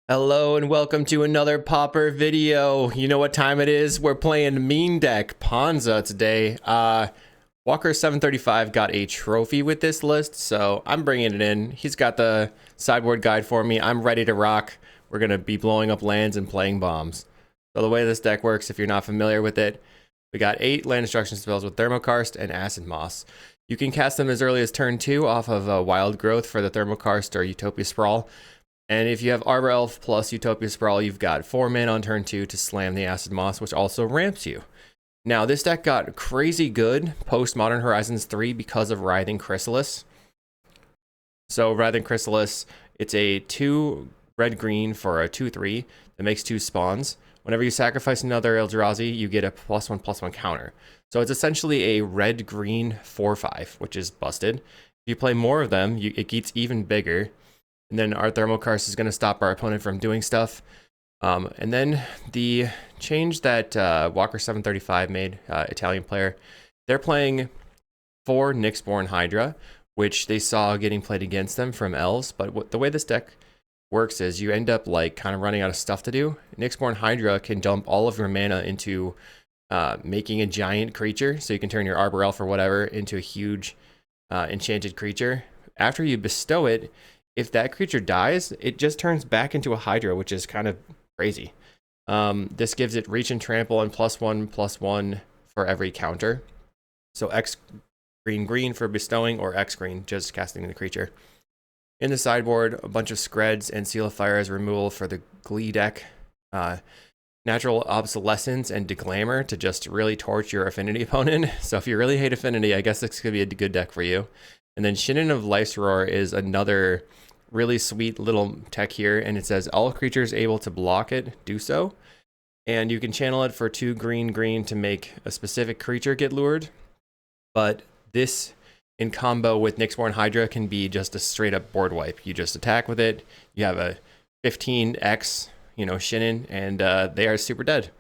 Hello and welcome to another Pauper video. You know what time it is? We're playing Mean Deck Ponza today. Walker 735 got a trophy with this list, so I'm bringing it in. He's got the sideboard guide for me. I'm ready to rock. We're going to be blowing up lands and playing bombs. So the way this deck works, if you're not familiar with it, we got 8 land destruction spells with Thermokarst and Acid Moss. You can cast them as early as turn 2 off of Wild Growth for the Thermokarst or Utopia Sprawl. And if you have Arbor Elf plus Utopia Sprawl, you've got 4 mana on turn 2 to slam the Acid Moss, which also ramps you. Now, this deck got crazy good post Modern Horizons 3 because of Writhing Chrysalis. So, Writhing Chrysalis, it's a 2 red-green for a 2/3 that makes 2 spawns. Whenever you sacrifice another Eldrazi, you get a +1/+1 counter. So, it's essentially a red-green 4/5, which is busted. If you play more of them, it gets even bigger. And then our Thermokarst is going to stop our opponent from doing stuff. And then the change that Walker 735 made, Italian player, they're playing 4 Nyxborn Hydra, which they saw getting played against them from elves. But the way this deck works is you end up like kind of running out of stuff to do. Nyxborn Hydra can dump all of your mana into making a giant creature. So you can turn your Arbor Elf or whatever into a huge enchanted creature. After you bestow it, if that creature dies, it just turns back into a Hydra, which is kind of crazy. This gives it reach and trample and +1/+1 for every counter. So X green for bestowing or X green just casting the creature. In the sideboard, a bunch of Screds and Seal of Fire as removal for the Glee deck. Natural Obsolescence and Deglamour to just really torch your Affinity opponent. So if you really hate Affinity, I guess this could be a good deck for you. And then Shinnin of Life's Roar is another really sweet little tech here, and it says all creatures able to block it do so, and you can channel it for 2 green to make a specific creature get lured. But this in combo with Nyxborn Hydra can be just a straight up board wipe. You just attack with it, you have a 15x Shinnin, and they are super dead.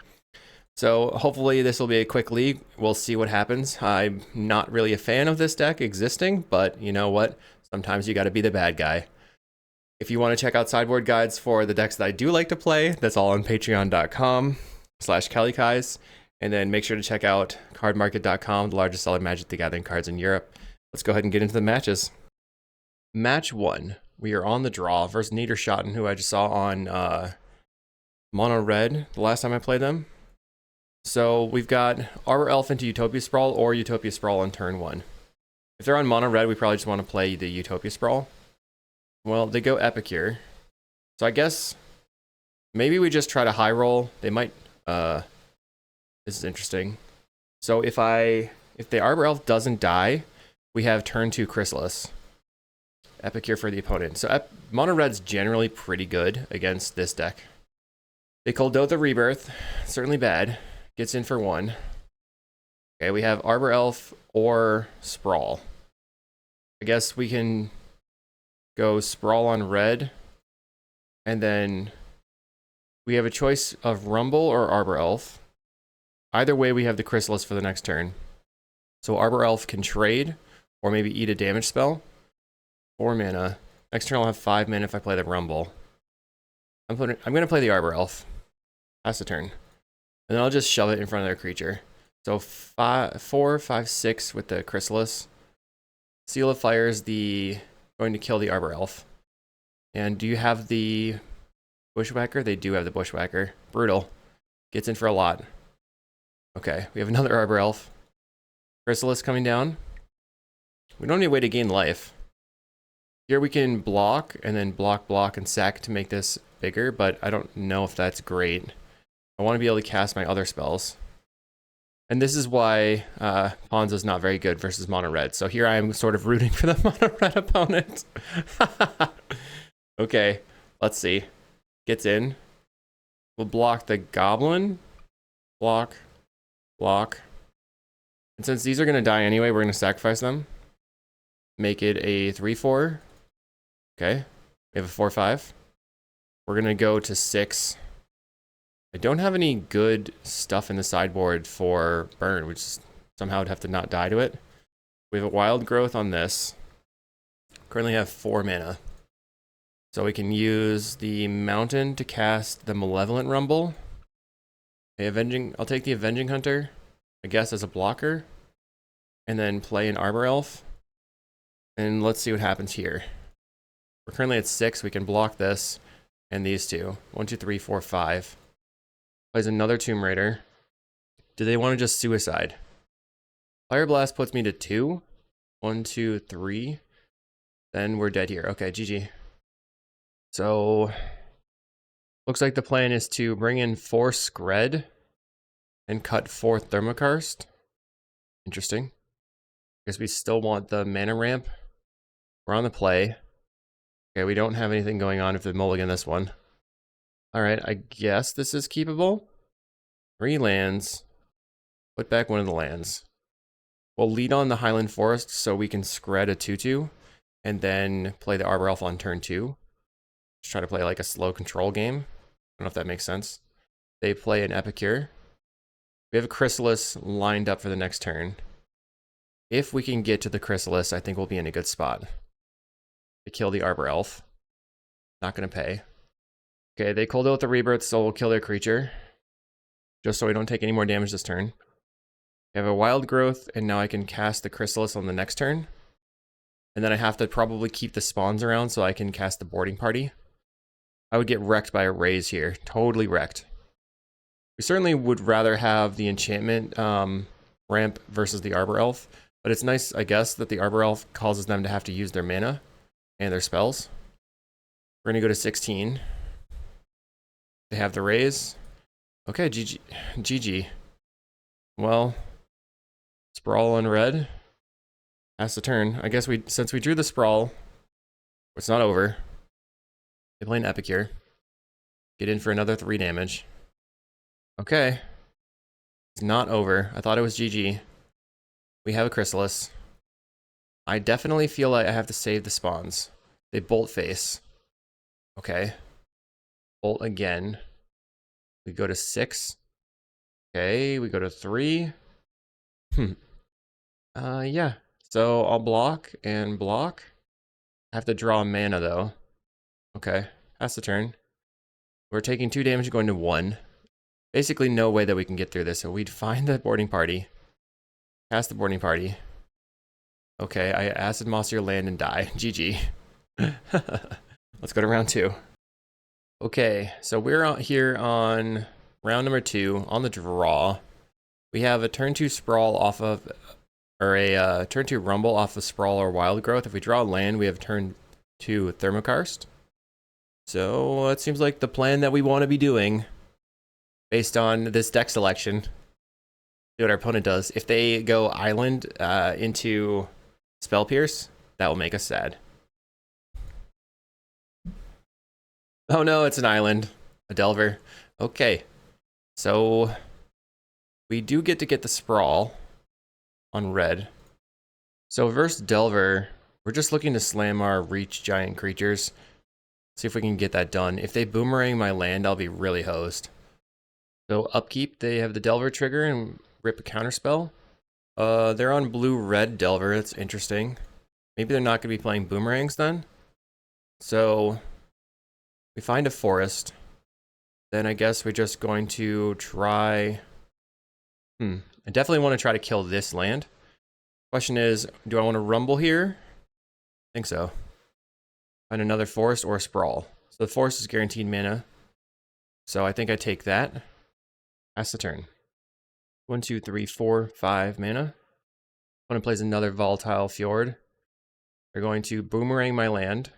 So hopefully this will be a quick league. We'll see what happens. I'm not really a fan of this deck existing, but you know what, sometimes you got to be the bad guy. If you want to check out sideboard guides for the decks that I do like to play, that's all on patreon.com/kalikaiz. And then make sure to check out cardmarket.com, the largest seller of Magic the Gathering cards in Europe. Let's go ahead and get into the matches. Match 1. We are on the draw versus Niederschotten, who I just saw on Mono Red the last time I played them. So we've got Arbor Elf into Utopia Sprawl or Utopia Sprawl on turn 1. If they're on Mono Red, we probably just want to play the Utopia Sprawl. Well, they go Epicure. So I guess maybe we just try to high roll. They might, this is interesting. So if the Arbor Elf doesn't die, we have turn 2 Chrysalis. Epicure for the opponent. So Mono Red's generally pretty good against this deck. They Kuldotha Rebirth, certainly bad. Gets in for 1. Okay, we have Arbor Elf or Sprawl. I guess we can go Sprawl on red, and then we have a choice of Rumble or Arbor Elf. Either way, we have the Chrysalis for the next turn. So Arbor Elf can trade, or maybe eat a damage spell. 4 mana. Next turn I'll have 5 mana if I play the Rumble. I'm going to play the Arbor Elf. Pass the turn. And then I'll just shove it in front of their creature. So 4, 5, 6 with the Chrysalis. Seal of Fire is going to kill the Arbor Elf. And do you have the Bushwhacker? They do have the Bushwhacker. Brutal. Gets in for a lot. Okay, we have another Arbor Elf. Chrysalis coming down. We don't need a way to gain life. Here we can block, and then block, and sack to make this bigger, but I don't know if that's great. I want to be able to cast my other spells. And this is why Ponza is not very good versus Mono Red. So here I am sort of rooting for the Mono Red opponent. Okay, let's see. Gets in. We'll block the Goblin. Block. And since these are going to die anyway, we're going to sacrifice them. Make it a 3/4. Okay, we have a 4/5. We're going to go to 6. I don't have any good stuff in the sideboard for burn, which somehow would have to not die to it. We have a Wild Growth on this. Currently have 4 mana. So we can use the Mountain to cast the Malevolent Rumble. Okay, I'll take the Avenging Hunter, I guess, as a blocker. And then play an Arbor Elf. And let's see what happens here. We're currently at 6. We can block this and these two. 1, 2, 3, 4, 5. Plays another Tomb Raider. Do they want to just suicide? Fire Blast puts me to 2. 1, 2, 3. Then we're dead here. Okay, GG. So, looks like the plan is to bring in 4 Skred and cut 4 Thermokarst. Interesting. Guess we still want the mana ramp. We're on the play. Okay, we don't have anything going on if they mulligan this one. Alright, I guess this is keepable. 3 lands. Put back one of the lands. We'll lead on the Highland Forest so we can Skred a 2/2 and then play the Arbor Elf on turn 2. Just try to play like a slow control game. I don't know if that makes sense. They play an Epicure. We have a Chrysalis lined up for the next turn. If we can get to the Chrysalis, I think we'll be in a good spot. To kill the Arbor Elf. Not going to pay. Okay, they Kuldotha Rebirth, so we'll kill their creature. Just so we don't take any more damage this turn. I have a Wild Growth, and now I can cast the Chrysalis on the next turn. And then I have to probably keep the spawns around so I can cast the Boarding Party. I would get wrecked by a Raise here. Totally wrecked. We certainly would rather have the enchantment ramp versus the Arbor Elf. But it's nice, I guess, that the Arbor Elf causes them to have to use their mana and their spells. We're going to go to 16. They have the Raise. Okay, GG. Well, Sprawl on red. Pass the turn. I guess since we drew the Sprawl, it's not over. They play an Epicure. Get in for another 3 damage. Okay. It's not over. I thought it was GG. We have a Chrysalis. I definitely feel like I have to save the spawns. They bolt face. Okay. Bolt again. We go to 6. Okay, we go to 3. Yeah. So I'll block and block. I have to draw mana though. Okay, pass the turn. We're taking 2 damage going to 1. Basically no way that we can get through this, so we'd find the Boarding Party. Cast the Boarding Party. Okay, I Acid Moss your land and die. GG. Let's go to round 2. Okay, so we're out here on round number 2 on the draw. We have a turn 2 Sprawl off of, or a turn 2 Rumble off of Sprawl or Wild Growth. If we draw land, we have turn 2 Thermokarst. So it seems like the plan that we want to be doing based on this deck selection. See what our opponent does. If they go Island into Spell Pierce, that will make us sad. Oh no, it's an Island. A Delver. Okay. So we do get to get the Sprawl on red. So versus Delver, we're just looking to slam our Reach giant creatures. See if we can get that done. If they boomerang my land, I'll be really hosed. So upkeep, they have the Delver trigger and rip a counterspell. They're on blue-red Delver. That's interesting. Maybe they're not going to be playing boomerangs then. So we find a forest. Then I guess we're just going to try... I definitely want to try to kill this land. Question is, do I want to rumble here? I think so. Find another forest or a sprawl. So the forest is guaranteed mana. So I think I take that. Pass the turn. 1, 2, 3, 4, 5 mana. Opponent plays another Volatile Fjord. They're going to boomerang my land.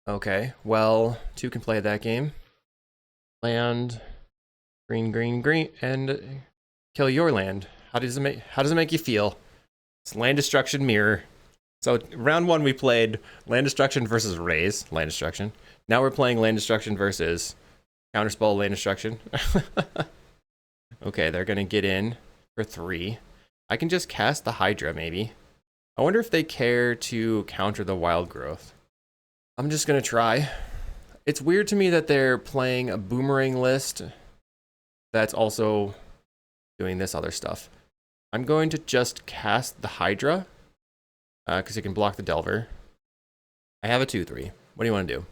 Okay, well, 2 can play that game. Land, green, green, green, and kill your land. How does it make you feel? It's land destruction mirror. So round 1 we played land destruction versus raise, land destruction. Now we're playing land destruction versus counterspell land destruction. Okay, they're gonna get in for 3. I can just cast the Hydra maybe. I wonder if they care to counter the Wild Growth. I'm just gonna try. It's weird to me that they're playing a boomerang list that's also doing this other stuff. I'm going to just cast the Hydra because it can block the Delver. I have a 2/3. What do you want to do?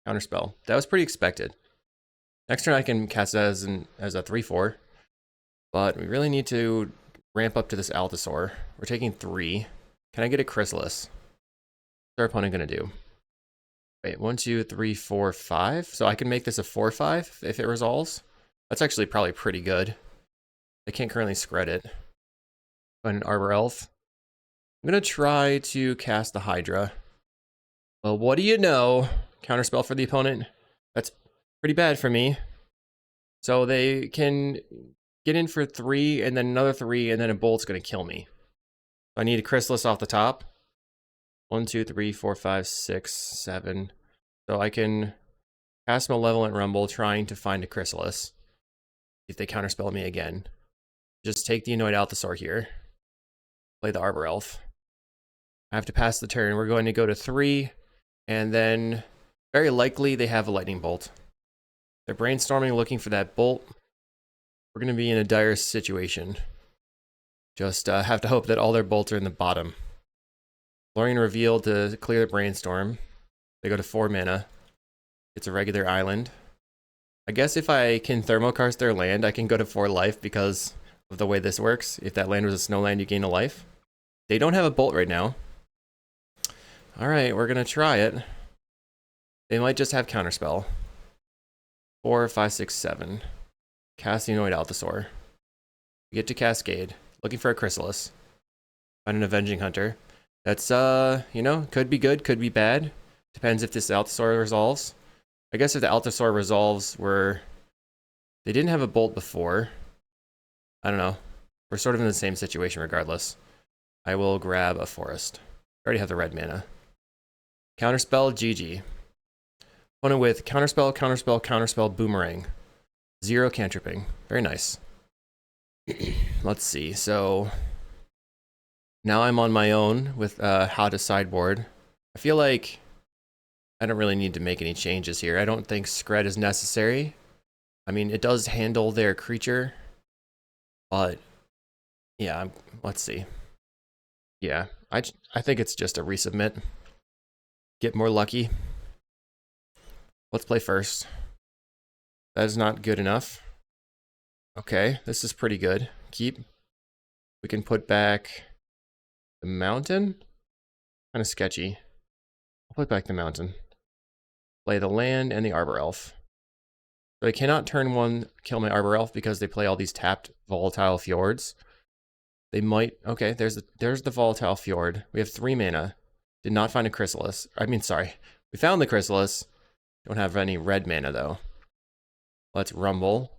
Counterspell. That was pretty expected. Next turn I can cast it as a 3/4. But we really need to ramp up to this Altasaur. We're taking 3. Can I get a Chrysalis? What's our opponent gonna do? Wait, 1, 2, 3, 4, 5. So I can make this a 4/5 if it resolves. That's actually probably pretty good. I can't currently scred it. But an Arbor Elf. I'm gonna try to cast the Hydra. Well, what do you know? Counterspell for the opponent. That's pretty bad for me. So they can get in for 3 and then another 3 and then a bolt's gonna kill me. So I need a Chrysalis off the top. 1, 2, 3, 4, 5, 6, 7. So I can cast Malevolent Rumble trying to find a Chrysalis. If they counterspell me again. Just take the Annoyed Altasaur here. Play the Arbor Elf. I have to pass the turn. We're going to go to 3. And then very likely they have a Lightning Bolt. They're brainstorming looking for that bolt. We're going to be in a dire situation. Just have to hope that all their bolts are in the bottom. Lorien Reveal to clear the brainstorm. They go to 4 mana. It's a regular island. I guess if I can Thermokarst their land, I can go to 4 life because of the way this works. If that land was a snow land, you gain a life. They don't have a bolt right now. Alright, we're going to try it. They might just have Counterspell. 4, 5, 6, 7. Cast the Annoyed Altasaur. We get to Cascade. Looking for a Chrysalis. Find an Avenging Hunter. That's, you know, could be good, could be bad. Depends if this Altasaur resolves. I guess if the Altasaur resolves, they didn't have a bolt before. I don't know. We're sort of in the same situation regardless. I will grab a forest. I already have the red mana. Counterspell, GG. Opponent with Counterspell, Counterspell, Counterspell, Boomerang. 0 cantripping. Very nice. Let's see. So now I'm on my own with how to sideboard. I feel like I don't really need to make any changes here. I don't think Scred is necessary. I mean, it does handle their creature, but yeah, let's see. Yeah, I think it's just a resubmit. Get more lucky. Let's play first. That is not good enough. Okay, this is pretty good. Keep. We can put back the mountain. Kind of sketchy. I'll put back the mountain. Play the land and the Arbor Elf. So I cannot turn 1 kill my Arbor Elf because they play all these tapped Volatile Fjords. They might... Okay, there's the Volatile Fjord. We have 3 mana. Did not find a Chrysalis. I mean, sorry. We found the Chrysalis. Don't have any red mana, though. Let's Rumble.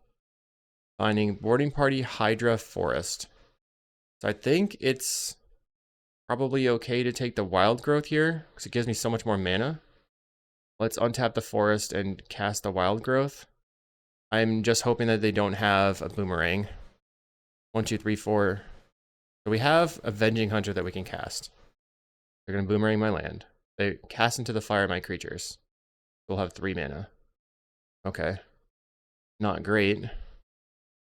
Finding Boarding Party, Hydra, Forest. So I think it's probably okay to take the Wild Growth here, because it gives me so much more mana. Let's untap the Forest and cast the Wild Growth. I'm just hoping that they don't have a Boomerang. 1, 2, 3, 4. So we have Avenging Hunter that we can cast. They're going to Boomerang my land. They cast into the fire my creatures. We'll have 3 mana. Okay. Not great.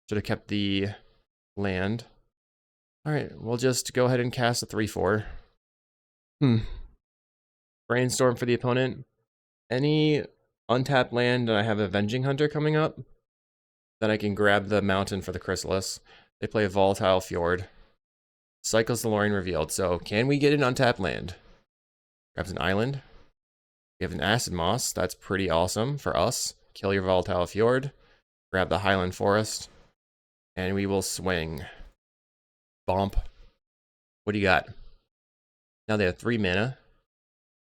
Should have kept the land. Alright, we'll just go ahead and cast a 3/4. Brainstorm for the opponent. Any untapped land, and I have Avenging Hunter coming up. Then I can grab the mountain for the Chrysalis. They play a Volatile Fjord. Cycles the Lorien Revealed. So, can we get an untapped land? Grabs an island. We have an Acid Moss. That's pretty awesome for us. Kill your Volatile Fjord. Grab the Highland Forest. And we will swing. Bomp. What do you got? Now they have 3 mana.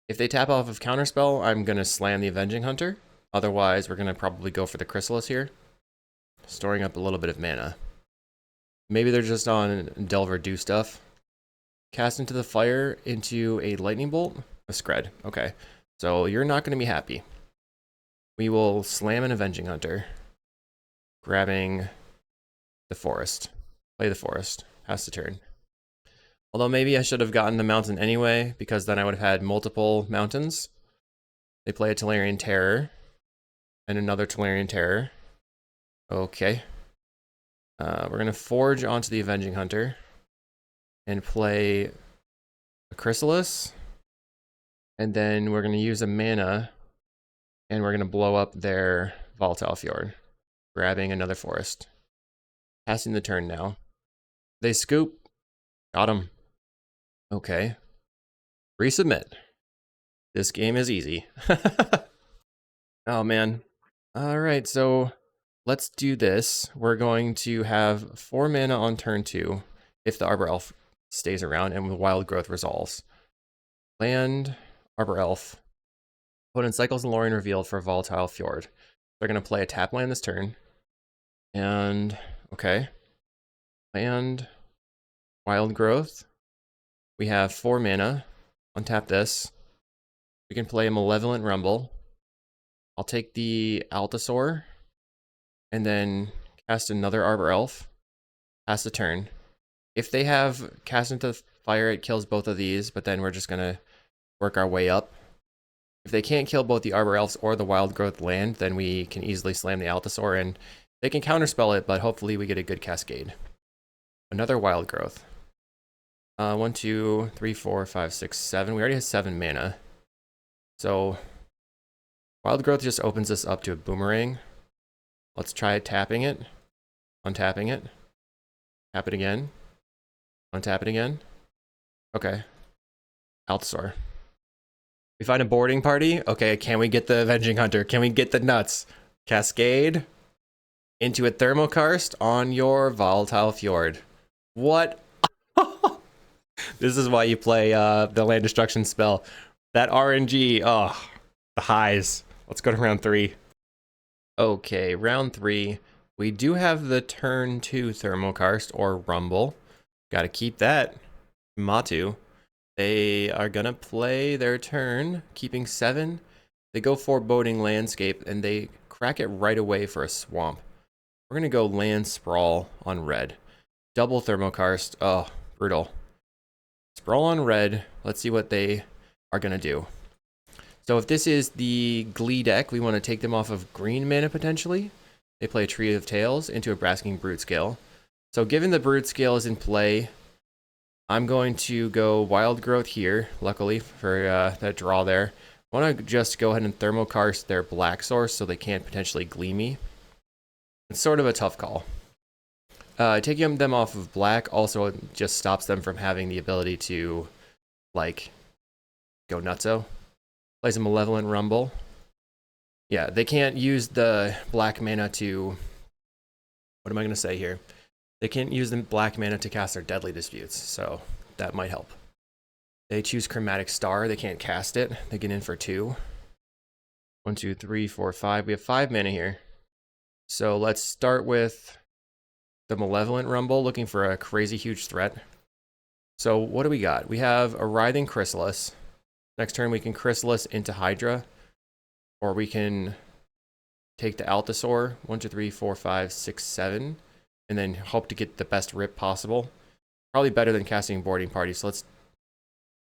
If they tap off of Counterspell, I'm going to slam the Avenging Hunter. Otherwise, we're going to probably go for the Chrysalis here. Storing up a little bit of mana. Maybe they're just on Delver Do stuff. Cast into the fire into a Lightning Bolt. A Scred. Okay. So you're not going to be happy. We will slam an Avenging Hunter. Grabbing the Forest. Play the Forest. Pass the turn. Although maybe I should have gotten the mountain anyway, because then I would have had multiple mountains. They play a Tolarian Terror. And another Tolarian Terror. Okay. We're going to forge onto the Avenging Hunter. And play a Chrysalis. And then we're going to use a mana And we're going to blow up their Volatile Fjord. Grabbing another forest. Passing the turn now. They scoop. Got him. Okay. Resubmit. This game is easy. Oh, man. All right, so let's do this. We're going to have 4 mana on turn 2 if the Arbor Elf stays around and the Wild Growth resolves. Land, Arbor Elf. Opponent cycles and Lorien revealed for Volatile Fjord. They're going to play a tap land this turn. And, okay. Land, Wild Growth. We have 4 mana. Untap this. We can play a Malevolent Rumble. I'll take the Altasaur. And then cast another Arbor Elf. Pass the turn. If they have Cast into Fire, it kills both of these, but then we're just going to work our way up. If they can't kill both the Arbor Elves or the Wild Growth land, then we can easily slam the Altasaur, and they can counterspell it, but hopefully we get a good Cascade. Another Wild Growth. 1, 2, 3, 4, 5, 6, 7. We already have 7 mana. So Wild Growth just opens us up to a Boomerang. Let's try tapping it. Untapping it. Tap it again. Untap it again. Okay. Altasaur. We find a boarding party. Okay, can we get the Avenging Hunter? Can we get the nuts? Cascade into a Thermokarst on your Volatile Fjord. What? This is why you play the land destruction spell. That RNG, oh, the highs. Let's go to round 3. Okay, round 3. We do have the turn 2 Thermokarst or Rumble. Gotta keep that. Matu. They are gonna play their turn, keeping 7. They go Foreboding Landscape, and they crack it right away for a Swamp. We're gonna go Land Sprawl on red. Double Thermokarst. Oh, brutal. Sprawl on red. Let's see what they are gonna do. So if this is the Glee deck, we want to take them off of green mana potentially. They play a Tree of Tails into a Brasking Brute Scale. So given the Brute Scale is in play, I'm going to go Wild Growth here, luckily, for that draw there. I want to just go ahead and Thermokarst their Black Source so they can't potentially Glee me. It's sort of a tough call. Taking them off of black also just stops them from having the ability to, like, go nutso. Plays a Malevolent Rumble. Yeah, they can't use the black mana to... What am I going to say here? They can't use the black mana to cast their Deadly Disputes, so that might help. They choose Chromatic Star. They can't cast it. They get in for 2. 1, 2, 3, 4, 5. We have 5 mana here. So let's start with the Malevolent Rumble, looking for a crazy huge threat. So what do we got? We have a Writhing Chrysalis. Next turn we can Chrysalis into Hydra, or we can take the Altasaur, 1, 2, 3, 4, 5, 6, 7, and then hope to get the best rip possible. Probably better than casting Boarding Party, so let's...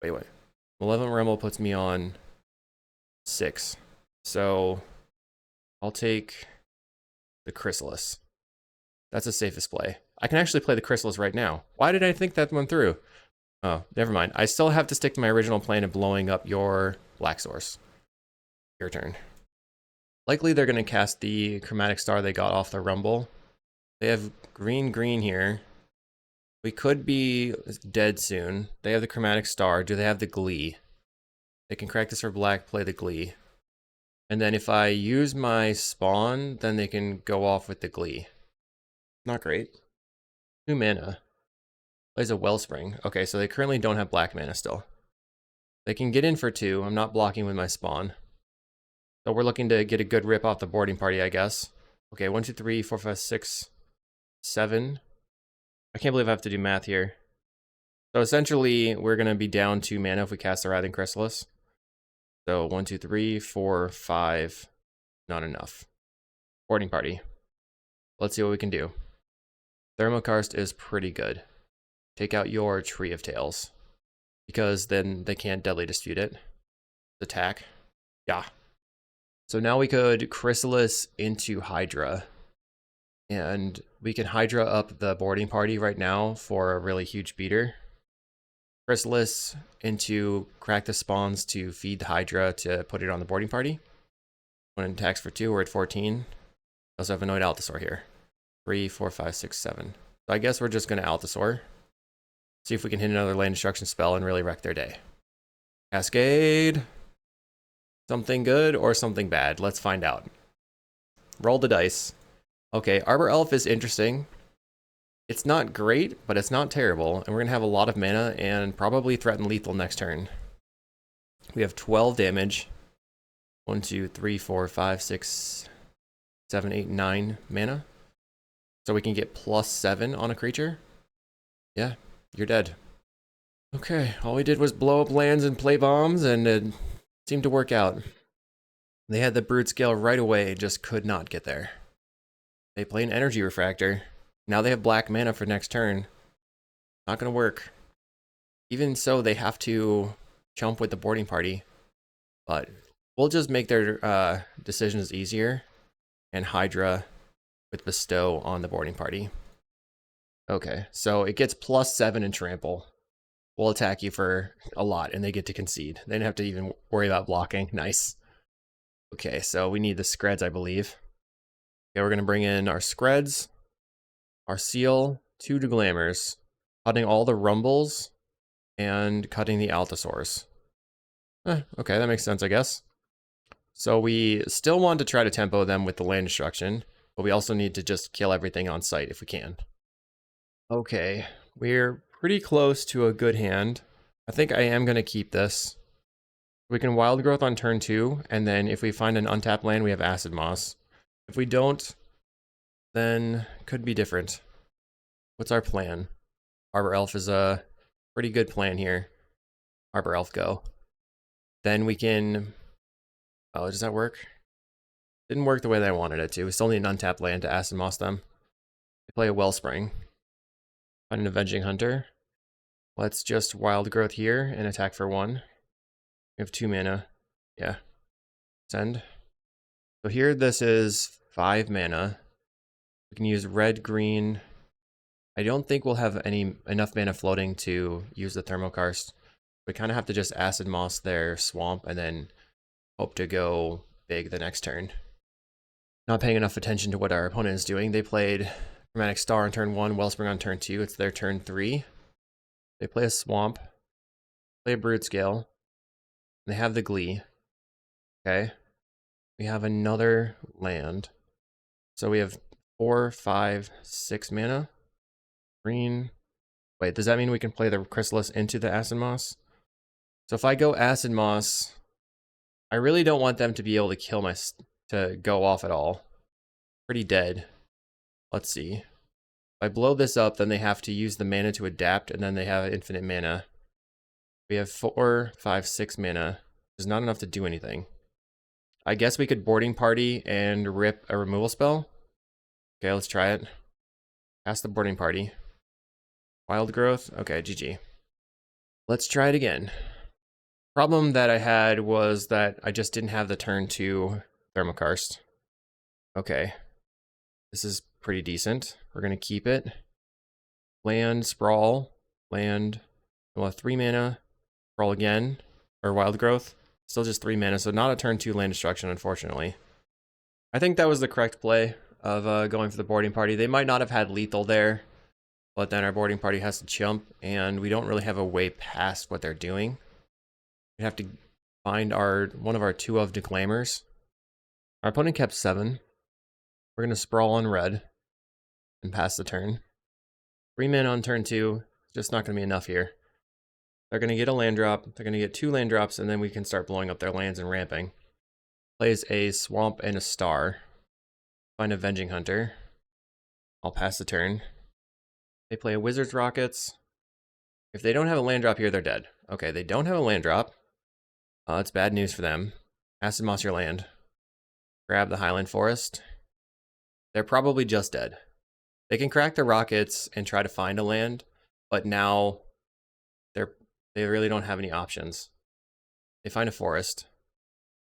Wait. Malevolent Rumble puts me on 6. So I'll take the Chrysalis. That's the safest play. I can actually play the Chrysalis right now. Why did I think that went through? Oh, never mind. I still have to stick to my original plan of blowing up your Black Source. Your turn. Likely they're going to cast the Chromatic Star they got off the Rumble. They have green here. We could be dead soon. They have the Chromatic Star. Do they have the Glee? They can crack this for black, play the Glee. And then if I use my spawn, then they can go off with the Glee. Not great. 2 mana. Plays a Wellspring. Okay, so they currently don't have black mana still. They can get in for 2. I'm not blocking with my spawn. So we're looking to get a good rip off the boarding party, I guess. Okay, 1, 2, 3, 4, 5, 6, 7. I can't believe I have to do math here. So essentially, we're going to be down 2 mana if we cast the Writhing Chrysalis. So 1, 2, 3, 4, 5. Not enough. Boarding party. Let's see what we can do. Thermokarst is pretty good. Take out your Tree of Tails, because then they can't Deadly Dispute it. Attack. Yeah. So now we could Chrysalis into Hydra. And we can Hydra up the boarding party right now for a really huge beater. Chrysalis into crack the spawns to feed the Hydra to put it on the boarding party. One attacks for 2, we're at 14. We also have Annoyed Altasaur here. 3, 4, 5, 6, 7. So I guess we're just going to Altasaur. See if we can hit another land destruction spell and really wreck their day. Cascade. Something good or something bad? Let's find out. Roll the dice. Okay, Arbor Elf is interesting. It's not great, but it's not terrible. And we're going to have a lot of mana and probably threaten lethal next turn. We have 12 damage. 1, 2, 3, 4, 5, 6, 7, 8, 9 mana. So we can get +7 on a creature. Yeah, you're dead. Okay, all we did was blow up lands and play bombs, and it seemed to work out. They had the Brood Scale right away, just could not get there. They play an Energy Refractor. Now they have black mana for next turn. Not gonna work. Even so, they have to chump with the boarding party. But we'll just make their decisions easier and Hydra with Bestow on the boarding party. Okay, so it gets +7 in Trample. We'll attack you for a lot and they get to concede. They don't have to even worry about blocking. Nice. Okay, so we need the Screds, I believe. Okay, we're going to bring in our Screds, our Seal, 2 Deglammers, cutting all the Rumbles, and cutting the Altasaurs. Okay, that makes sense, I guess. So we still want to try to tempo them with the land destruction, but we also need to just kill everything on sight if we can. Okay, we're pretty close to a good hand. I think I am going to keep this. We can Wild Growth on turn 2, and then if we find an untapped land, we have Acid Moss. If we don't, then could be different. What's our plan? Arbor Elf is a pretty good plan here. Arbor Elf go. Then we can... Oh, does that work? Didn't work the way that I wanted it to. We still need an untapped land to Acid Moss them. They play a Wellspring. Find an Avenging Hunter. Let's just Wild Growth here and attack for 1. We have 2 mana. Yeah. Send. So here this is 5 mana. We can use red, green. I don't think we'll have enough mana floating to use the Thermokarst. We kind of have to just Acid Moss their swamp and then hope to go big the next turn. Not paying enough attention to what our opponent is doing. They played Chromatic Star on turn 1, Wellspring on turn 2. It's their turn 3. They play a Swamp, play a Brood Scale. They have the Glee. Okay. We have another land. So we have 4, 5, 6 mana. Green. Wait, does that mean we can play the Chrysalis into the Acid Moss? So if I go Acid Moss, I really don't want them to be able to kill to go off at all. Pretty dead. Let's see. If I blow this up, then they have to use the mana to adapt, and then they have infinite mana. We have 4, 5, 6 mana. There's not enough to do anything. I guess we could boarding party and rip a removal spell. Okay, let's try it. Pass the boarding party. Wild Growth. Okay, GG. Let's try it again. Problem that I had was that I just didn't have the turn 2 Thermokarst. Okay. This is pretty decent. We're going to keep it. Land, Sprawl, land. We'll have 3 mana. Sprawl again. Or Wild Growth. Still just 3 mana, so not a turn 2 land destruction, unfortunately. I think that was the correct play of going for the boarding party. They might not have had lethal there, but then our boarding party has to chump, and we don't really have a way past what they're doing. We have to find one of our 2 of Declaimers. Our opponent kept 7. We're going to Sprawl on red and pass the turn. 3 mana on turn 2. Just not going to be enough here. They're going to get a land drop. They're going to get 2 land drops, and then we can start blowing up their lands and ramping. Plays a Swamp and a Star. Find Avenging Hunter. I'll pass the turn. They play a Wizard's Rockets. If they don't have a land drop here, they're dead. Okay, they don't have a land drop. It's bad news for them. Acid Moss your land. Grab the Highland Forest. They're probably just dead. They can crack the Rockets and try to find a land, but now they really don't have any options. They find a forest.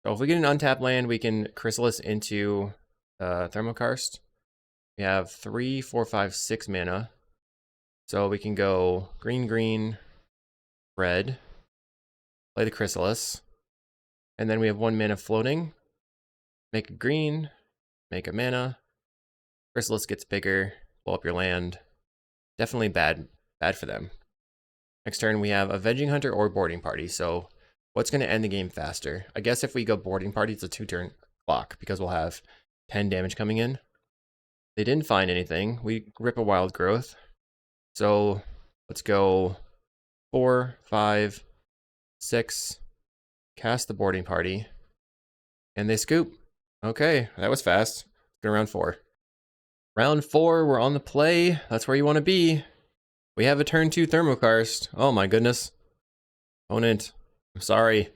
So if we get an untapped land, we can Chrysalis into Thermokarst. We have 3, 4, 5, 6 mana. So we can go green, green, red. Play the Chrysalis. And then we have 1 mana floating. Make a green, make a mana. Chrysalis gets bigger, blow up your land. Definitely bad for them. Next turn we have Avenging Hunter or Boarding Party. So what's going to end the game faster? I guess if we go Boarding Party, it's a 2-turn clock because we'll have 10 damage coming in. They didn't find anything. We rip a Wild Growth. So let's go 4, 5, 6, cast the Boarding Party, and they scoop. Okay, that was fast. Let's go round 4. Round 4, we're on the play. That's where you want to be. We have a turn 2 Thermokarst. Oh my goodness. Opponent, I'm sorry.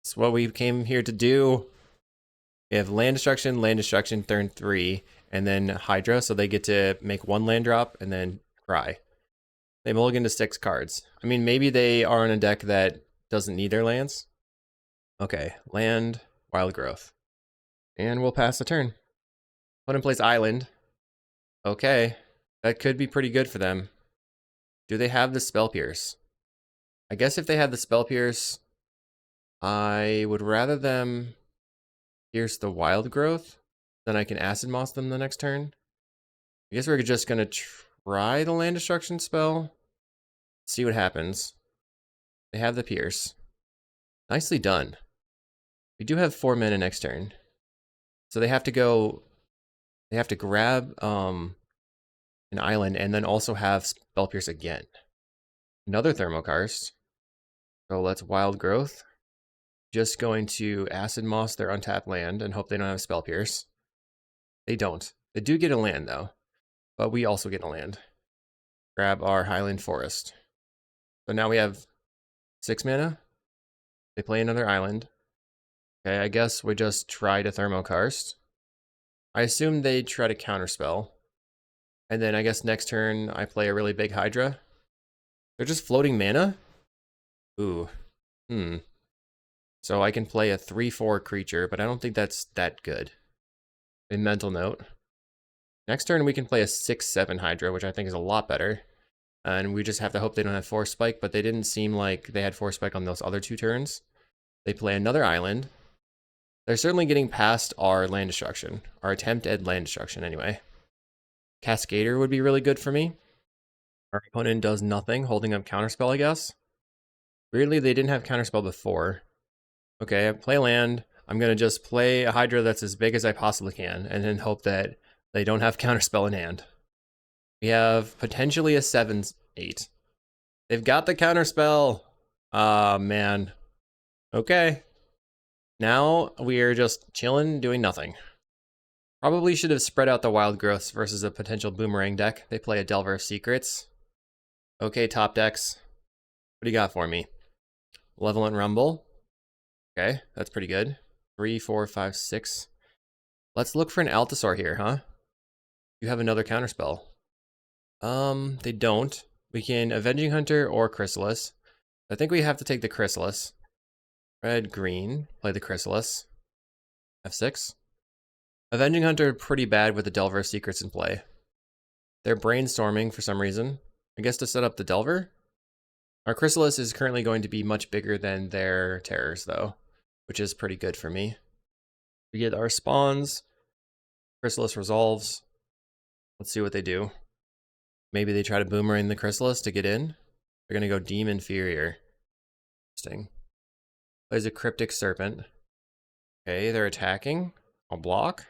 It's what we came here to do. We have land destruction, turn 3, and then Hydra, so they get to make 1 land drop and then cry. They mulligan to 6 cards. I mean, maybe they are in a deck that doesn't need their lands. Okay, land, Wild Growth. And we'll pass the turn. Opponent plays Island. Okay, that could be pretty good for them. Do they have the Spell Pierce? I guess if they had the Spell Pierce, I would rather them pierce the Wild Growth, then I can Acid Moss them the next turn. I guess we're just going to try the land destruction spell. See what happens. They have the Pierce. Nicely done. We do have 4 mana next turn. So they have to go... They have to grab an island and then also have Spell Pierce again. Another Thermokarst. So let's Wild Growth. Just going to Acid Moss their untapped land and hope they don't have Spell Pierce. They don't. They do get a land though. But we also get a land. Grab our Highland Forest. So now we have 6 mana. They play another island. Okay, I guess we just try to Thermokarst. I assume they try to counterspell. And then I guess next turn I play a really big Hydra. They're just floating mana? Ooh. So I can play a 3/4 creature, but I don't think that's that good. A mental note. Next turn we can play a 6/7 Hydra, which I think is a lot better. And we just have to hope they don't have Force Spike, but they didn't seem like they had Force Spike on those other 2 turns. They play another island. They're certainly getting past our land destruction. Our attempt at land destruction, anyway. Cascader would be really good for me. Our opponent does nothing, holding up Counterspell, I guess. Weirdly, they didn't have Counterspell before. Okay, I play land. I'm going to just play a Hydra that's as big as I possibly can, and then hope that they don't have Counterspell in hand. We have potentially a 7/8. They've got the Counterspell. Ah, man. Okay. Now we are just chilling, doing nothing. Probably should have spread out the Wild Growths versus a potential Boomerang deck. They play a Delver of Secrets. Okay, top decks. What do you got for me? Malevolent Rumble. Okay, that's pretty good. 3, 4, 5, 6. Let's look for an Altasaur here, huh? You have another counterspell. They don't. We can Avenging Hunter or Chrysalis. I think we have to take the Chrysalis. Red, green. Play the Chrysalis. F6. Avenging Hunter pretty bad with the Delver of Secrets in play. They're brainstorming for some reason. I guess to set up the Delver? Our Chrysalis is currently going to be much bigger than their Terrors, though, which is pretty good for me. We get our spawns. Chrysalis resolves. Let's see what they do. Maybe they try to Boomerang the Chrysalis to get in. They're going to go Deem Inferior. Interesting. Plays a Cryptic Serpent. Okay, they're attacking. I'll block.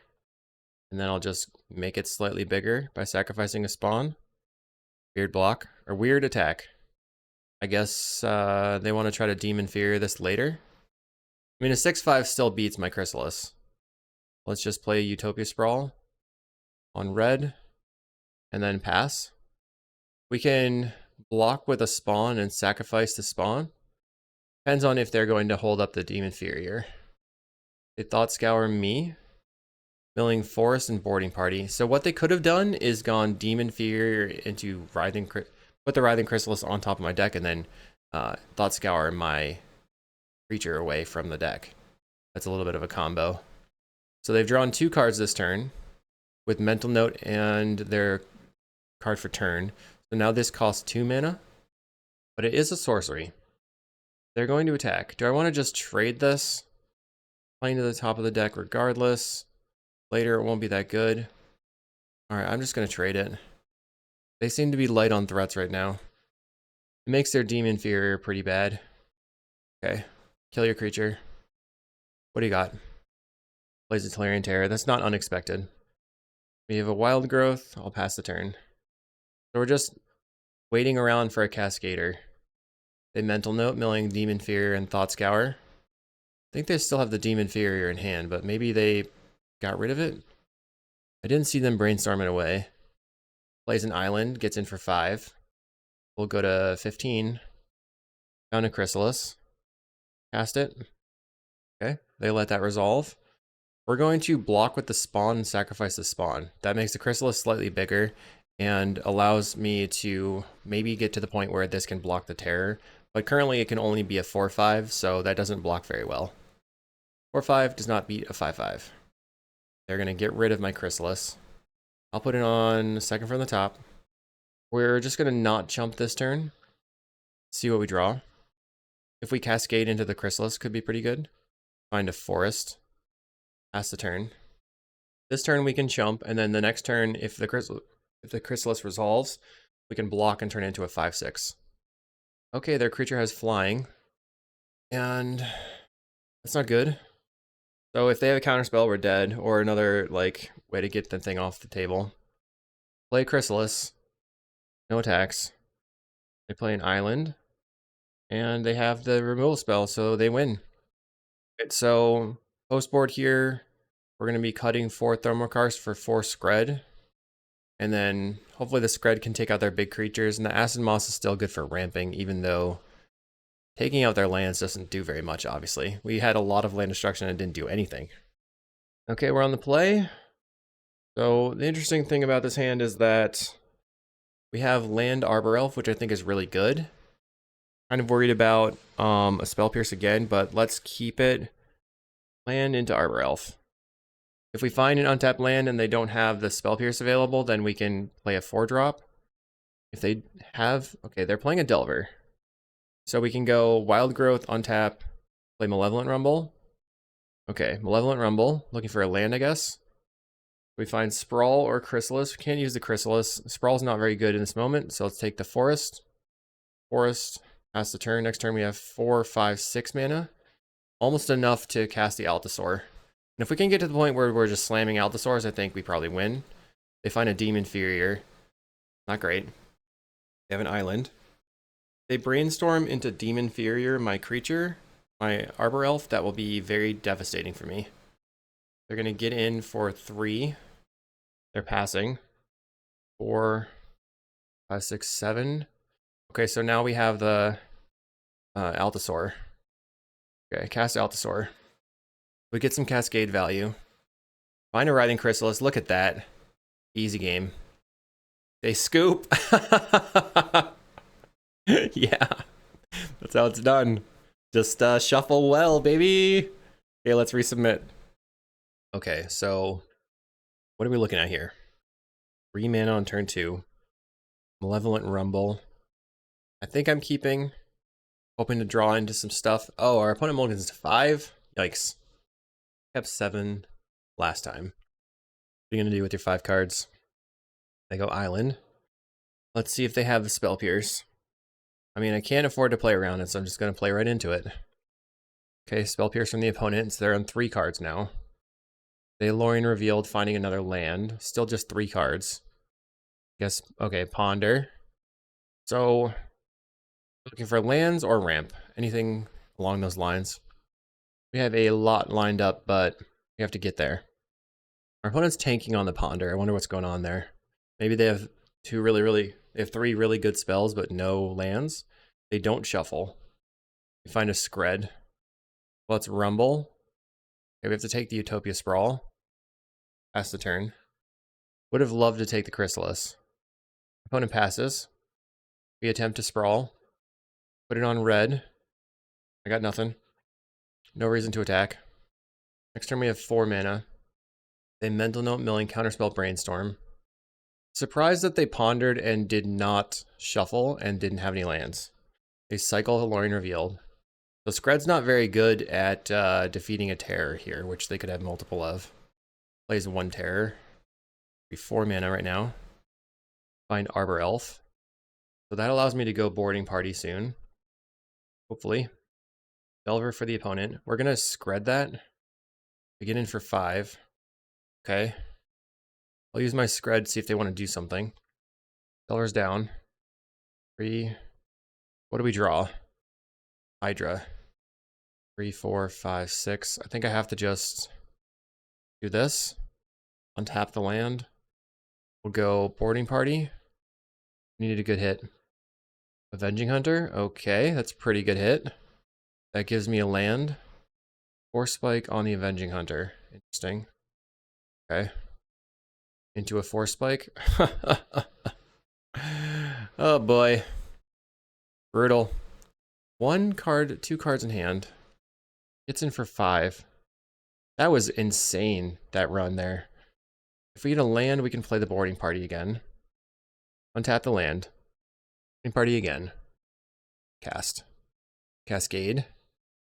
And then I'll just make it slightly bigger by sacrificing a spawn. Weird block. Or weird attack. I guess they want to try to Deem Inferior this later. I mean, a 6/5 still beats my Chrysalis. Let's just play Utopia Sprawl on red. And then pass. We can block with a spawn and sacrifice the spawn. Depends on if they're going to hold up the Deem Inferior. They Thought Scour me. Milling Forest and Boarding Party. So what they could have done is gone Deem Inferior into Writhing... Put the Writhing Chrysalis on top of my deck and then Thought Scour my creature away from the deck. That's a little bit of a combo. So they've drawn 2 cards this turn with Mental Note and their card for turn. So now this costs 2 mana, but it is a sorcery. They're going to attack. Do I want to just trade this? Playing to the top of the deck regardless. Later, it won't be that good. Alright, I'm just going to trade it. They seem to be light on threats right now. It makes their Demon Inferior pretty bad. Okay. Kill your creature. What do you got? Plays a Tolarian Terror. That's not unexpected. We have a Wild Growth. I'll pass the turn. So we're just waiting around for a Cascader. They Mental Note, milling Demon Inferior and Thought Scour. I think they still have the Demon Inferior in hand, but maybe they got rid of it. I didn't see them brainstorm it away. Plays an island, gets in for 5. We'll go to 15. Found a Chrysalis. Cast it. Okay, they let that resolve. We're going to block with the spawn and sacrifice the spawn. That makes the Chrysalis slightly bigger and allows me to maybe get to the point where this can block the terror. But currently it can only be a 4/5, so that doesn't block very well. 4/5 does not beat a 5/5. They're going to get rid of my Chrysalis. I'll put it on second from the top. We're just going to not chump this turn. See what we draw. If we cascade into the Chrysalis, could be pretty good. Find a forest. Pass the turn. This turn we can chump, and then the next turn, if the Chrysalis resolves, we can block and turn it into a 5/6. Okay, their creature has flying. And that's not good. So if they have a counterspell, we're dead, or another like way to get the thing off the table. Play Chrysalis. No attacks. They play an island. And they have the removal spell, so they win. So post board here, we're going to be cutting 4 Thermokarst for 4 Scred. And then hopefully the Scred can take out their big creatures. And the Acid Moss is still good for ramping, even though taking out their lands doesn't do very much, obviously. We had a lot of land destruction and it didn't do anything. Okay, we're on the play. So the interesting thing about this hand is that we have Land Arbor Elf, which I think is really good. Kind of worried about a Spell Pierce again, but let's keep it. Land into Arbor Elf. If we find an untapped land and they don't have the Spell Pierce available, then we can play a 4-drop. If they have... Okay, they're playing a Delver. So we can go Wild Growth, untap, play Malevolent Rumble. Okay, Malevolent Rumble. Looking for a land, I guess. We find Sprawl or Chrysalis. We can't use the Chrysalis. Sprawl's not very good in this moment, so let's take the Forest. Forest. Pass the turn. Next turn we have 4, 5, 6 mana. Almost enough to cast the Altasaur. And if we can get to the point where we're just slamming Altasaurs, I think we probably win. They find a Demon Inferior. Not great. They have an island. They brainstorm into Demon Inferior, my creature, my Arbor Elf. That will be very devastating for me. They're going to get in for 3. They're passing. 4, 5, 6, 7. Okay, so now we have the Altasaur. Okay, cast Altasaur. We get some Cascade value. Find a Writhing Chrysalis. Look at that. Easy game. They scoop. Yeah, that's how it's done. Just shuffle well, baby. Okay, let's resubmit. Okay, so what are we looking at here? 3 mana on turn 2. Malevolent Rumble. I think I'm keeping. Hoping to draw into some stuff. Oh, our opponent mulligans to 5? Yikes. Kept 7 last time. What are you going to do with your 5 cards? They go Island. Let's see if they have the Spell Pierce. I mean, I can't afford to play around it, so I'm just going to play right into it. Okay, Spell Pierce from the opponent. So they're on 3 cards now. They Lorien Revealed, finding another land. Still just 3 cards. Guess, okay, Ponder. So, looking for lands or ramp. Anything along those lines. We have a lot lined up, but we have to get there. Our opponent's tanking on the Ponder. I wonder what's going on there. Maybe they have they have 3 really good spells, but no lands. They don't shuffle. We find a Scred. Let's Rumble. Okay, we have to take the Utopia Sprawl. Pass the turn. Would have loved to take the Chrysalis. Opponent passes. We attempt to Sprawl. Put it on red. I got nothing. No reason to attack. Next turn we have 4 mana. They Mental Note, milling, Counterspell, Brainstorm. Surprised that they pondered and did not shuffle and didn't have any lands. They cycle Lorien Revealed. So Scred's not very good at defeating a terror here, which they could have multiple of. Plays 1 terror. Be 4 mana right now. Find Arbor Elf. So that allows me to go boarding party soon. Hopefully. Delver for the opponent. We're going to Scred that. We get in for 5. Okay. I'll use my Scred, see if they want to do something. Delver's down. 3. What do we draw? Hydra. 3, 4, 5, 6. I think I have to just do this. Untap the land. We'll go boarding party. Needed a good hit. Avenging Hunter. Okay, that's a pretty good hit. That gives me a land. Force Spike on the Avenging Hunter. Interesting. Okay. Into a Force Spike. Oh boy. Brutal. 1 card, 2 cards in hand. Gets in for 5. That was insane, that run there. If we get a land, we can play the boarding party again. Untap the land. Boarding party again. Cast. Cascade.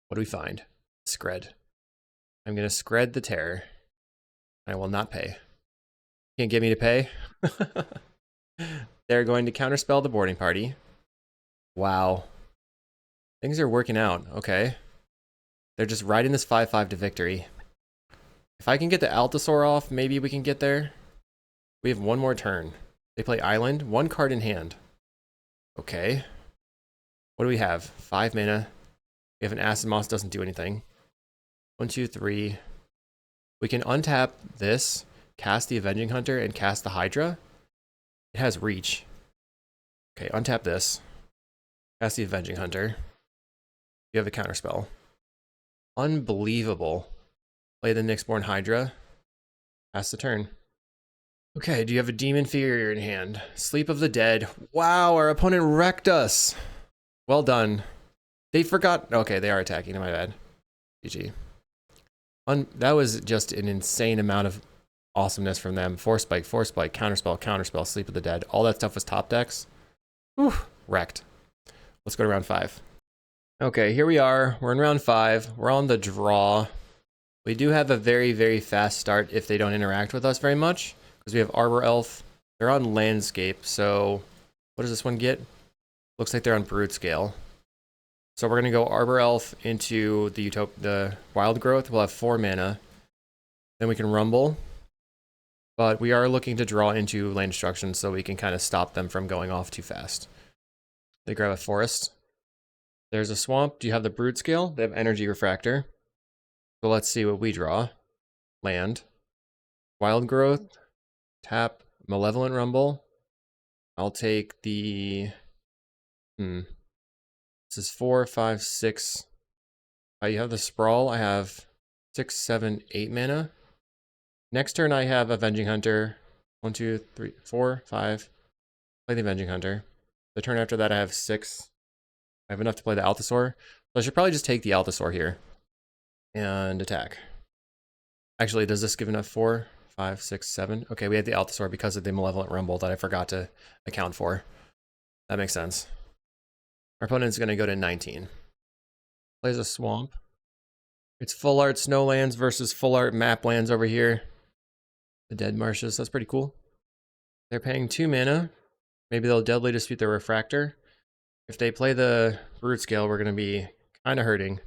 What do we find? Scred. I'm going to Scred the terror. I will not pay. Can't get me to pay. They're going to counterspell the boarding party. Wow. Things are working out. Okay. They're just riding this 5-5 to victory. If I can get the Altasaur off, maybe we can get there. We have 1 more turn. They play Island. 1 card in hand. Okay. What do we have? 5 mana. We have an Acid Moss, doesn't do anything. 1, 2, 3. We can untap this, cast the Avenging Hunter, and cast the Hydra. It has reach. Okay, untap this. Cast the Avenging Hunter. You have a counterspell. Unbelievable. Play the Nyxborn Hydra. Pass the turn. Okay, do you have a Demon Inferior in hand? Sleep of the Dead. Wow, our opponent wrecked us. Well done. They forgot. Okay, they are attacking. My bad. GG. That was just an insane amount of awesomeness from them. Force Spike, Counterspell, Counterspell, Sleep of the Dead. All that stuff was top decks. Whew, wrecked. Let's go to round 5. Okay, here we are. We're in round 5. We're on the draw. We do have a very, very fast start if they don't interact with us very much. Because we have Arbor Elf. They're on Landscape, so what does this one get? Looks like they're on Brood Scale. So we're going to go Arbor Elf into the Wild Growth. We'll have 4 mana. Then we can Rumble. But we are looking to draw into land destruction so we can kind of stop them from going off too fast. They grab a Forest. There's a Swamp. Do you have the Brood Scale? They have Energy Refractor. So let's see what we draw. Land. Wild Growth. Tap. Malevolent Rumble. I'll take the... This is 4, 5, 6. You have the Sprawl. I have 6, 7, 8 mana. Next turn I have Avenging Hunter. 1, 2, 3, 4, 5. Play the Avenging Hunter. The turn after that I have 6. I have enough to play the Altasaur. So I should probably just take the Altasaur here. And attack. Actually, does this give enough? 4, 5, 6, 7? Okay, we had the Altasaur because of the Malevolent Rumble that I forgot to account for. That makes sense. Our opponent's going to go to 19. Plays a Swamp. It's full art Snowlands versus full art Maplands over here. The Dead Marshes, that's pretty cool. They're paying 2 mana. Maybe they'll Deadly Dispute their Refractor. If they play the Brood Scale, we're going to be kind of hurting.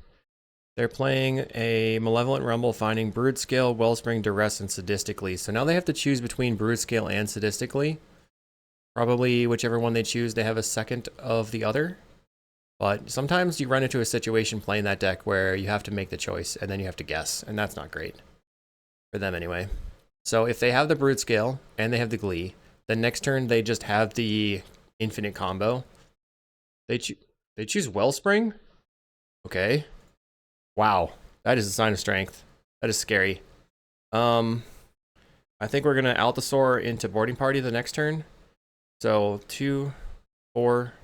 They're playing a Malevolent Rumble, finding Brood Scale, Wellspring, Duress, and Sadistically. So now they have to choose between Brood Scale and Sadistically. Probably whichever one they choose, they have a second of the other. But sometimes you run into a situation playing that deck where you have to make the choice and then you have to guess, and that's not great. For them anyway. So if they have the Brood Scale and they have the Glee, then next turn they just have the infinite combo. They choose Wellspring? Okay. Wow. That is a sign of strength. That is scary. I think we're going to Altasaur into Boarding Party the next turn. So 2, 4...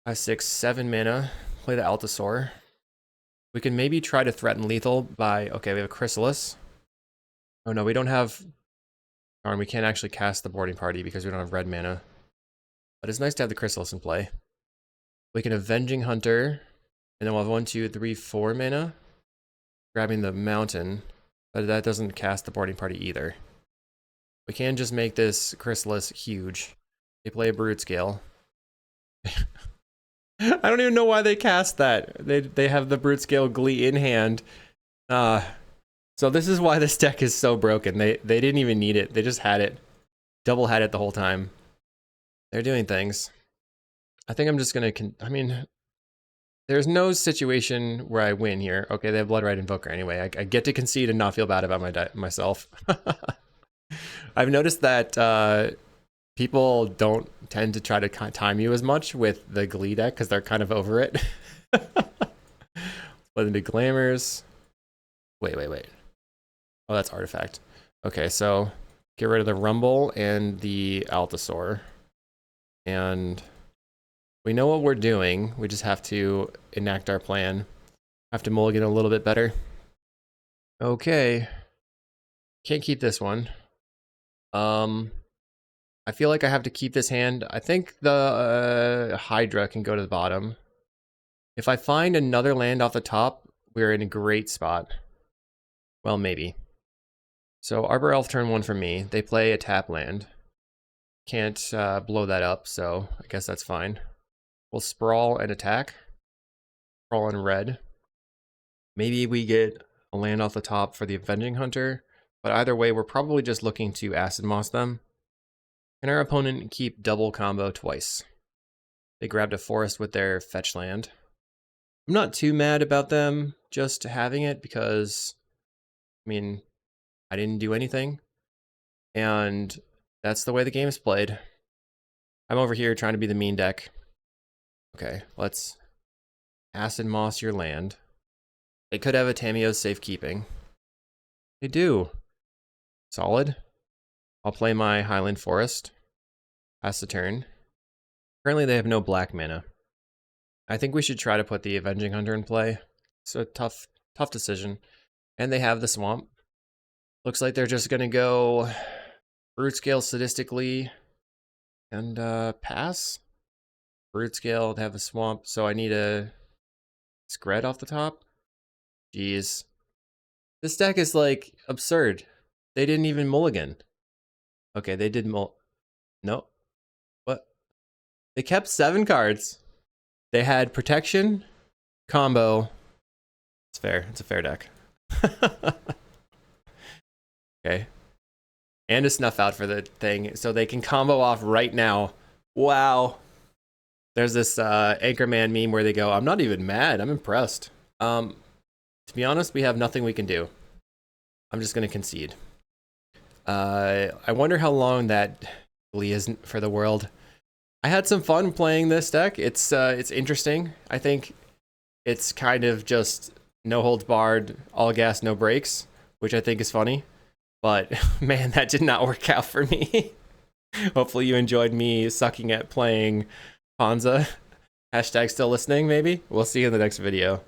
5, 6, 7 mana. Play the Altasaur. We can maybe try to threaten lethal by... Okay, we have a Chrysalis. Oh no, we don't have... Darn, we can't actually cast the Boarding Party because we don't have red mana. But it's nice to have the Chrysalis in play. We can Avenging Hunter. And then we'll have 1, 2, 3, 4 mana. Grabbing the mountain, but that doesn't cast the boarding party either. We can just make this Chrysalis huge. They play a Brood Scale. I don't even know why they cast that. They have the Brood Scale Glee in hand. So this is why this deck is so broken. They didn't even need it. They just had it. Double had it the whole time. They're doing things. I think I'm just gonna, I mean, there's no situation where I win here. Okay, they have Bloodrite Invoker anyway. I get to concede and not feel bad about myself. I've noticed that people don't tend to try to time you as much with the Glee deck because they're kind of over it. Split into Glamours. Wait. Oh, that's Artifact. Okay, so get rid of the Rumble and the Altasaur. And we know what we're doing. We just have to enact our plan. Have to mulligan a little bit better. Okay. Can't keep this one. I feel like I have to keep this hand. I think the Hydra can go to the bottom. If I find another land off the top, we're in a great spot. Well, maybe. So Arbor Elf turn 1 for me. They play a tap land. Can't blow that up, so I guess that's fine. We'll sprawl and attack. Sprawl in red. Maybe we get a land off the top for the Avenging Hunter, but either way, we're probably just looking to Acid Moss them. Can our opponent keep double combo twice? They grabbed a forest with their fetch land. I'm not too mad about them just having it because, I mean, I didn't do anything. And that's the way the game's played. I'm over here trying to be the mean deck. Okay, let's Acid Moss your land. They could have a Tamiyo's Safekeeping. They do. Solid. I'll play my Highland Forest. Pass the turn. Currently they have no black mana. I think we should try to put the Avenging Hunter in play. It's a tough decision. And they have the Swamp. Looks like they're just gonna go Brood Scale sadistically and pass. Brood Scale, they have a Swamp, so I need a Scred off the top. Jeez. This deck is like absurd. They didn't even mulligan. Okay, they did Nope. What? They kept 7 cards. They had protection, combo. It's fair. It's a fair deck. Okay. And a Snuff Out for the thing, so they can combo off right now. Wow. There's this Anchorman meme where they go, I'm not even mad, I'm impressed. To be honest, we have nothing we can do. I'm just gonna concede. I wonder how long that Glee isn't for the world. I had some fun playing this deck. It's interesting. I think it's kind of just no holds barred, all gas, no brakes, which I think is funny. But man, that did not work out for me. Hopefully you enjoyed me sucking at playing Ponza. Hashtag still listening, maybe? We'll see you in the next video.